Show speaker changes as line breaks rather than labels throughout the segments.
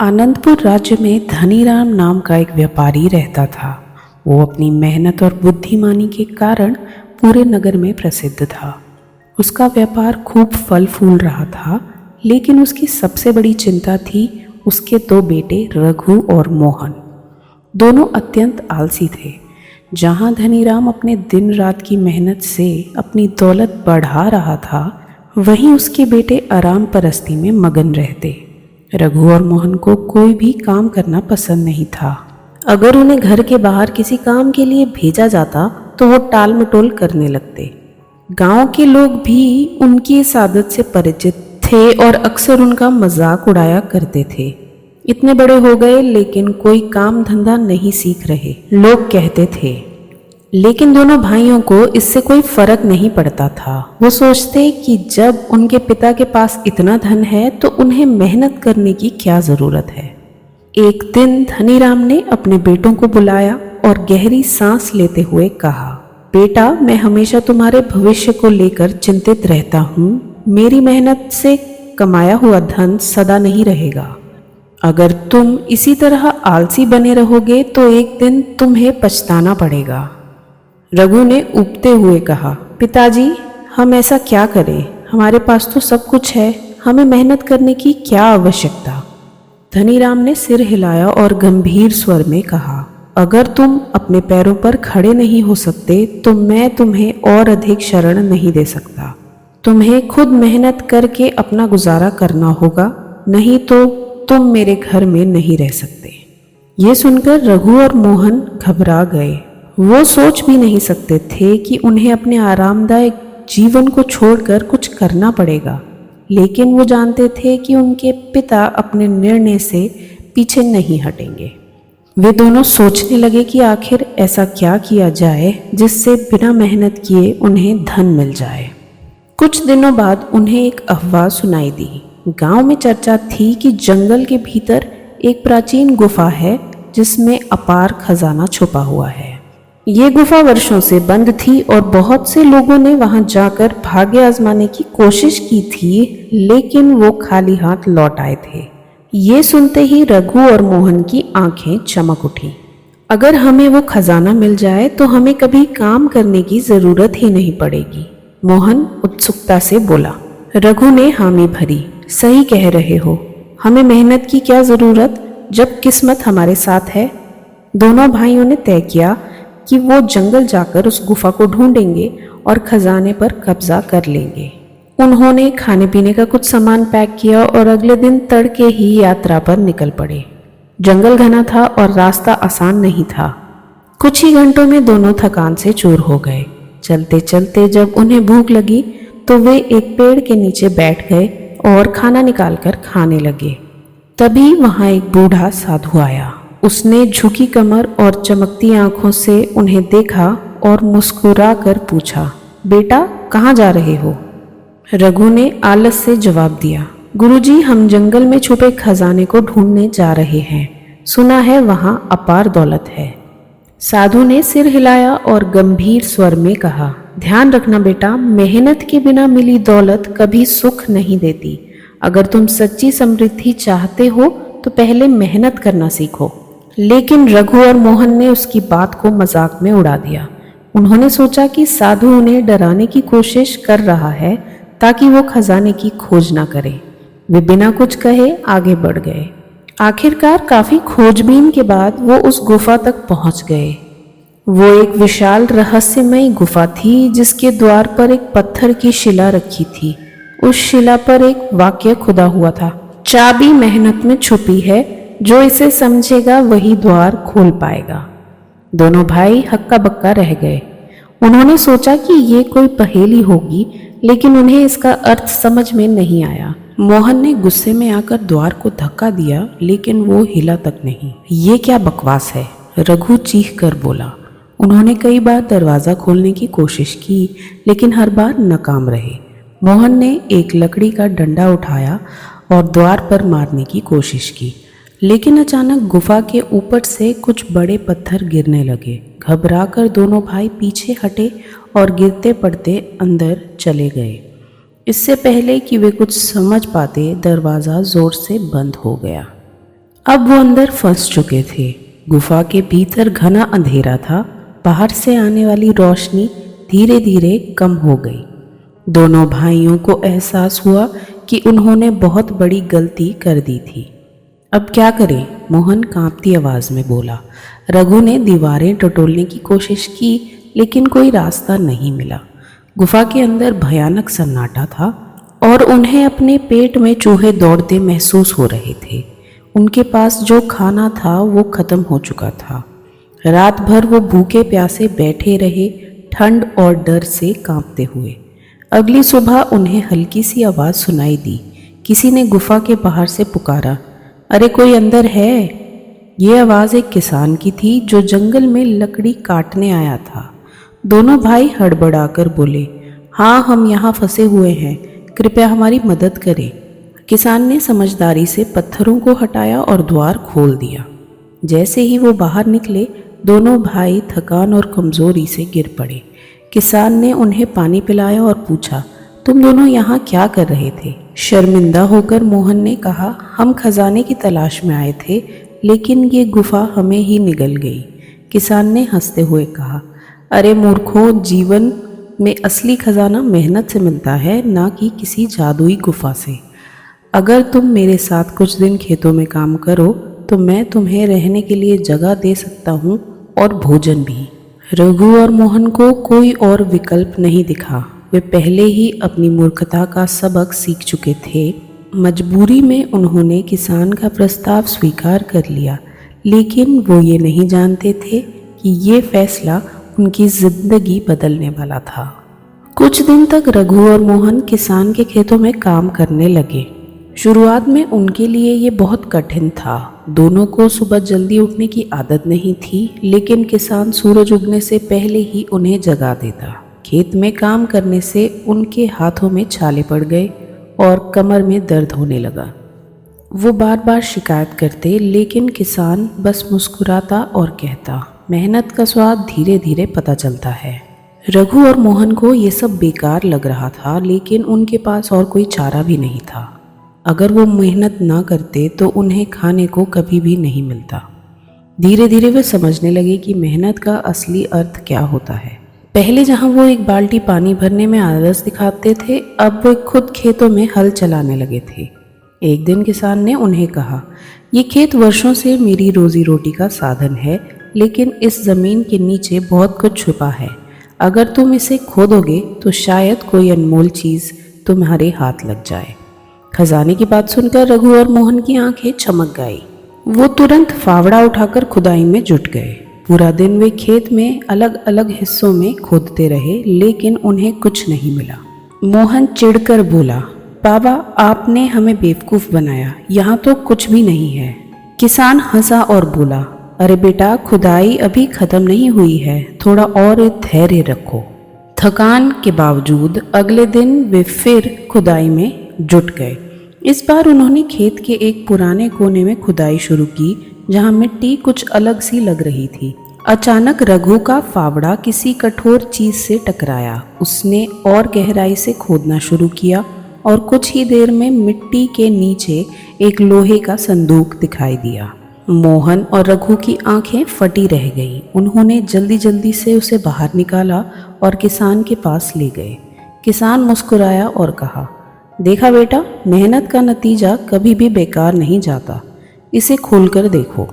आनंदपुर राज्य में धनीराम नाम का एक व्यापारी रहता था। वो अपनी मेहनत और बुद्धिमानी के कारण पूरे नगर में प्रसिद्ध था। उसका व्यापार खूब फल फूल रहा था, लेकिन उसकी सबसे बड़ी चिंता थी उसके दो बेटे रघु और मोहन। दोनों अत्यंत आलसी थे। जहाँ धनीराम अपने दिन रात की मेहनत से अपनी दौलत बढ़ा रहा था, वहीं उसके बेटे आराम परस्ती में मगन रहते। रघु और मोहन को कोई भी काम करना पसंद नहीं था। अगर उन्हें घर के बाहर किसी काम के लिए भेजा जाता तो वो टाल मटोल करने लगते। गांव के लोग भी उनकी इस आदत से परिचित थे और अक्सर उनका मजाक उड़ाया करते थे। इतने बड़े हो गए लेकिन कोई काम धंधा नहीं सीख रहे, लोग कहते थे। लेकिन दोनों भाइयों को इससे कोई फर्क नहीं पड़ता था। वो सोचते कि जब उनके पिता के पास इतना धन है तो उन्हें मेहनत करने की क्या जरूरत है। एक दिन धनीराम ने अपने बेटों को बुलाया और गहरी सांस लेते हुए कहा, बेटा, मैं हमेशा तुम्हारे भविष्य को लेकर चिंतित रहता हूँ। मेरी मेहनत से कमाया हुआ धन सदा नहीं रहेगा। अगर तुम इसी तरह आलसी बने रहोगे तो एक दिन तुम्हें पछताना पड़ेगा। रघु ने ऊबते हुए कहा, पिताजी, हम ऐसा क्या करें? हमारे पास तो सब कुछ है, हमें मेहनत करने की क्या आवश्यकता? धनीराम ने सिर हिलाया और गंभीर स्वर में कहा, अगर तुम अपने पैरों पर खड़े नहीं हो सकते तो मैं तुम्हें और अधिक शरण नहीं दे सकता। तुम्हें खुद मेहनत करके अपना गुजारा करना होगा, नहीं तो तुम मेरे घर में नहीं रह सकते। ये सुनकर रघु और मोहन घबरा गए। वो सोच भी नहीं सकते थे कि उन्हें अपने आरामदायक जीवन को छोड़कर कुछ करना पड़ेगा, लेकिन वो जानते थे कि उनके पिता अपने निर्णय से पीछे नहीं हटेंगे। वे दोनों सोचने लगे कि आखिर ऐसा क्या किया जाए जिससे बिना मेहनत किए उन्हें धन मिल जाए। कुछ दिनों बाद उन्हें एक अफवाह सुनाई दी। गांव में चर्चा थी कि जंगल के भीतर एक प्राचीन गुफा है जिसमें अपार खजाना छुपा हुआ है। ये गुफा वर्षों से बंद थी और बहुत से लोगों ने वहां जाकर भाग्य आजमाने की कोशिश की थी, लेकिन वो खाली हाथ लौट आए थे। ये सुनते ही रघु और मोहन की आंखें चमक उठी। अगर हमें वो खजाना मिल जाए तो हमें कभी काम करने की जरूरत ही नहीं पड़ेगी, मोहन उत्सुकता से बोला। रघु ने हामी भरी, सही कह रहे हो, हमें मेहनत की क्या जरूरत जब किस्मत हमारे साथ है। दोनों भाइयों ने तय किया कि वो जंगल जाकर उस गुफा को ढूंढेंगे और खजाने पर कब्जा कर लेंगे। उन्होंने खाने पीने का कुछ सामान पैक किया और अगले दिन तड़के ही यात्रा पर निकल पड़े। जंगल घना था और रास्ता आसान नहीं था। कुछ ही घंटों में दोनों थकान से चूर हो गए। चलते चलते जब उन्हें भूख लगी तो वे एक पेड़ के नीचे बैठ गए और खाना निकालकर खाने लगे। तभी वहां एक बूढ़ा साधु आया। उसने झुकी कमर और चमकती आंखों से उन्हें देखा और मुस्कुरा कर पूछा, बेटा, कहाँ जा रहे हो? रघु ने आलस से जवाब दिया, गुरुजी, हम जंगल में छुपे खजाने को ढूंढने जा रहे हैं। सुना है वहां अपार दौलत है। साधु ने सिर हिलाया और गंभीर स्वर में कहा, ध्यान रखना बेटा, मेहनत के बिना मिली दौलत कभी सुख नहीं देती। अगर तुम सच्ची समृद्धि चाहते हो तो पहले मेहनत करना सीखो। लेकिन रघु और मोहन ने उसकी बात को मजाक में उड़ा दिया। उन्होंने सोचा कि साधु उन्हें डराने की कोशिश कर रहा है ताकि वो खजाने की खोज ना करे। वे बिना कुछ कहे आगे बढ़ गए। आखिरकार काफी खोजबीन के बाद वो उस गुफा तक पहुंच गए। वो एक विशाल रहस्यमयी गुफा थी जिसके द्वार पर एक पत्थर की शिला रखी थी। उस शिला पर एक वाक्य खुदा हुआ था, चाबी मेहनत में छुपी है, जो इसे समझेगा वही द्वार खोल पाएगा। दोनों भाई हक्का बक्का रह गए। उन्होंने सोचा कि ये कोई पहेली होगी, लेकिन उन्हें इसका अर्थ समझ में नहीं आया। मोहन ने गुस्से में आकर द्वार को धक्का दिया, लेकिन वो हिला तक नहीं। ये क्या बकवास है? रघु चीख कर बोला। उन्होंने कई बार दरवाजा खोलने की कोशिश की, लेकिन हर बार नाकाम रहे। मोहन ने एक लकड़ी का डंडा उठाया और द्वार पर मारने की कोशिश की, लेकिन अचानक गुफा के ऊपर से कुछ बड़े पत्थर गिरने लगे। घबराकर दोनों भाई पीछे हटे और गिरते पड़ते अंदर चले गए। इससे पहले कि वे कुछ समझ पाते, दरवाज़ा जोर से बंद हो गया। अब वो अंदर फंस चुके थे। गुफा के भीतर घना अंधेरा था। बाहर से आने वाली रोशनी धीरे धीरे कम हो गई। दोनों भाइयों को एहसास हुआ कि उन्होंने बहुत बड़ी गलती कर दी थी। अब क्या करें? मोहन कांपती आवाज़ में बोला। रघु ने दीवारें टटोलने की कोशिश की, लेकिन कोई रास्ता नहीं मिला। गुफा के अंदर भयानक सन्नाटा था और उन्हें अपने पेट में चूहे दौड़ते महसूस हो रहे थे। उनके पास जो खाना था वो खत्म हो चुका था। रात भर वो भूखे प्यासे बैठे रहे, ठंड और डर से कांपते हुए। अगली सुबह उन्हें हल्की सी आवाज़ सुनाई दी। किसी ने गुफा के बाहर से पुकारा, अरे कोई अंदर है? ये आवाज़ एक किसान की थी जो जंगल में लकड़ी काटने आया था। दोनों भाई हड़बड़ाकर बोले, हाँ, हम यहाँ फंसे हुए हैं, कृपया हमारी मदद करें। किसान ने समझदारी से पत्थरों को हटाया और द्वार खोल दिया। जैसे ही वो बाहर निकले, दोनों भाई थकान और कमज़ोरी से गिर पड़े। किसान ने उन्हें पानी पिलाया और पूछा, तुम दोनों यहाँ क्या कर रहे थे? शर्मिंदा होकर मोहन ने कहा, हम खजाने की तलाश में आए थे, लेकिन ये गुफा हमें ही निगल गई। किसान ने हंसते हुए कहा, अरे मूर्खों, जीवन में असली खजाना मेहनत से मिलता है, ना कि किसी जादुई गुफा से। अगर तुम मेरे साथ कुछ दिन खेतों में काम करो तो मैं तुम्हें रहने के लिए जगह दे सकता हूँ और भोजन भी। रघु और मोहन को कोई और विकल्प नहीं दिखा। वे पहले ही अपनी मूर्खता का सबक सीख चुके थे। मजबूरी में उन्होंने किसान का प्रस्ताव स्वीकार कर लिया, लेकिन वो ये नहीं जानते थे कि ये फैसला उनकी जिंदगी बदलने वाला था। कुछ दिन तक रघु और मोहन किसान के खेतों में काम करने लगे। शुरुआत में उनके लिए ये बहुत कठिन था। दोनों को सुबह जल्दी उठने की आदत नहीं थी, लेकिन किसान सूरज उगने से पहले ही उन्हें जगा देता। खेत में काम करने से उनके हाथों में छाले पड़ गए और कमर में दर्द होने लगा। वो बार बार शिकायत करते, लेकिन किसान बस मुस्कुराता और कहता, मेहनत का स्वाद धीरे धीरे पता चलता है। रघु और मोहन को ये सब बेकार लग रहा था, लेकिन उनके पास और कोई चारा भी नहीं था। अगर वो मेहनत ना करते तो उन्हें खाने को कभी भी नहीं मिलता। धीरे धीरे वे समझने लगे कि मेहनत का असली अर्थ क्या होता है। पहले जहाँ वो एक बाल्टी पानी भरने में आलस दिखाते थे, अब वे खुद खेतों में हल चलाने लगे थे। एक दिन किसान ने उन्हें कहा, ये खेत वर्षों से मेरी रोजी रोटी का साधन है, लेकिन इस ज़मीन के नीचे बहुत कुछ छुपा है। अगर तुम इसे खोदोगे तो शायद कोई अनमोल चीज़ तुम्हारे हाथ लग जाए। खजाने की बात सुनकर रघु और मोहन की आंखें चमक गई। वो तुरंत फावड़ा उठाकर खुदाई में जुट गए। पूरा दिन वे खेत में अलग अलग हिस्सों में खोदते रहे, लेकिन उन्हें कुछ नहीं मिला। मोहन चिढ़कर बोला, बाबा, आपने हमें बेवकूफ़ बनाया, यहाँ तो कुछ भी नहीं है। किसान हंसा और बोला, अरे बेटा, खुदाई अभी ख़त्म नहीं हुई है, थोड़ा और धैर्य रखो। थकान के बावजूद अगले दिन वे फिर खुदाई में जुट गए। इस बार उन्होंने खेत के एक पुराने कोने में खुदाई शुरू की, जहाँ मिट्टी कुछ अलग सी लग रही थी। अचानक रघु का फावड़ा किसी कठोर चीज़ से टकराया। उसने और गहराई से खोदना शुरू किया और कुछ ही देर में मिट्टी के नीचे एक लोहे का संदूक दिखाई दिया। मोहन और रघु की आंखें फटी रह गईं। उन्होंने जल्दी जल्दी से उसे बाहर निकाला और किसान के पास ले गए। किसान मुस्कुराया और कहा, देखा बेटा, मेहनत का नतीजा कभी भी बेकार नहीं जाता, इसे खोलकर देखो।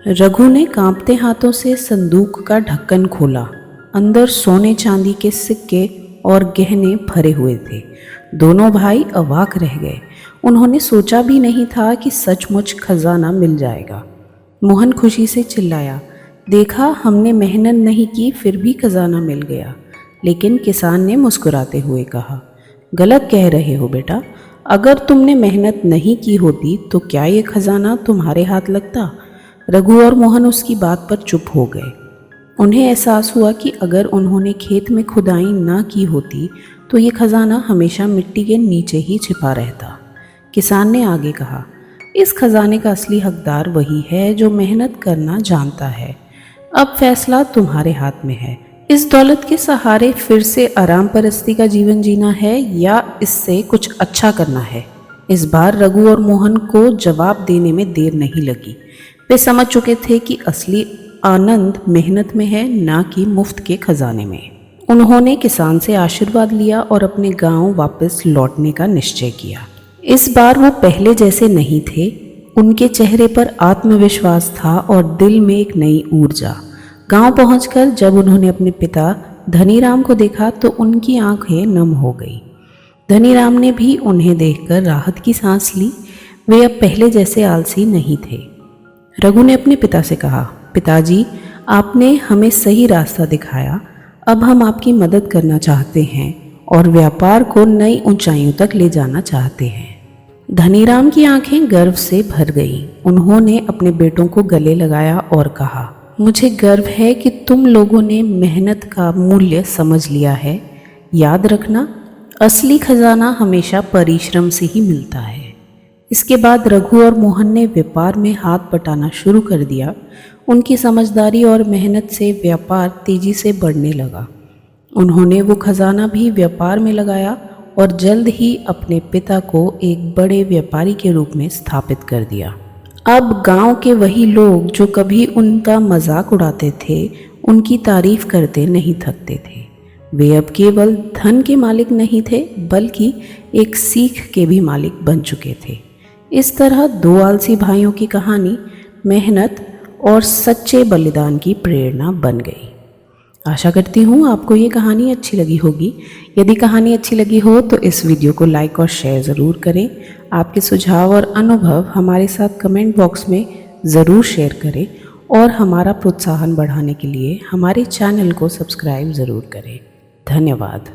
रघु ने कांपते हाथों से संदूक का ढक्कन खोला। अंदर सोने चांदी के सिक्के और गहने भरे हुए थे। दोनों भाई अवाक रह गए। उन्होंने सोचा भी नहीं था कि सचमुच खजाना मिल जाएगा। मोहन खुशी से चिल्लाया, देखा, हमने मेहनत नहीं की फिर भी खजाना मिल गया। लेकिन किसान ने मुस्कुराते हुए कहा, गलत कह रहे हो बेटा, अगर तुमने मेहनत नहीं की होती तो क्या ये खजाना तुम्हारे हाथ लगता? रघु और मोहन उसकी बात पर चुप हो गए। उन्हें एहसास हुआ कि अगर उन्होंने खेत में खुदाई ना की होती तो ये खजाना हमेशा मिट्टी के नीचे ही छिपा रहता। किसान ने आगे कहा, इस खजाने का असली हकदार वही है जो मेहनत करना जानता है। अब फैसला तुम्हारे हाथ में है। इस दौलत के सहारे फिर से आराम परस्ती का जीवन जीना है या इससे कुछ अच्छा करना है। इस बार रघु और मोहन को जवाब देने में देर नहीं लगी। वे समझ चुके थे कि असली आनंद मेहनत में है, ना कि मुफ्त के खजाने में। उन्होंने किसान से आशीर्वाद लिया और अपने गांव वापस लौटने का निश्चय किया। इस बार वो पहले जैसे नहीं थे। उनके चेहरे पर आत्मविश्वास था और दिल में एक नई ऊर्जा। गांव पहुंचकर जब उन्होंने अपने पिता धनीराम को देखा तो उनकी आंखें नम हो गई। धनीराम ने भी उन्हें देखकर राहत की सांस ली। वे अब पहले जैसे आलसी नहीं थे। रघु ने अपने पिता से कहा, पिताजी, आपने हमें सही रास्ता दिखाया। अब हम आपकी मदद करना चाहते हैं और व्यापार को नई ऊंचाइयों तक ले जाना चाहते हैं। धनीराम की आंखें गर्व से भर गईं। उन्होंने अपने बेटों को गले लगाया और कहा, मुझे गर्व है कि तुम लोगों ने मेहनत का मूल्य समझ लिया है। याद रखना, असली खजाना हमेशा परिश्रम से ही मिलता है। इसके बाद रघु और मोहन ने व्यापार में हाथ बटाना शुरू कर दिया। उनकी समझदारी और मेहनत से व्यापार तेजी से बढ़ने लगा। उन्होंने वो खजाना भी व्यापार में लगाया और जल्द ही अपने पिता को एक बड़े व्यापारी के रूप में स्थापित कर दिया। अब गांव के वही लोग जो कभी उनका मजाक उड़ाते थे, उनकी तारीफ करते नहीं थकते थे। वे अब केवल धन के मालिक नहीं थे, बल्कि एक सीख के भी मालिक बन चुके थे। इस तरह दो आलसी भाइयों की कहानी मेहनत और सच्चे बलिदान की प्रेरणा बन गई। आशा करती हूँ आपको ये कहानी अच्छी लगी होगी। यदि कहानी अच्छी लगी हो तो इस वीडियो को लाइक और शेयर ज़रूर करें। आपके सुझाव और अनुभव हमारे साथ कमेंट बॉक्स में ज़रूर शेयर करें और हमारा प्रोत्साहन बढ़ाने के लिए हमारे चैनल को सब्सक्राइब ज़रूर करें। धन्यवाद।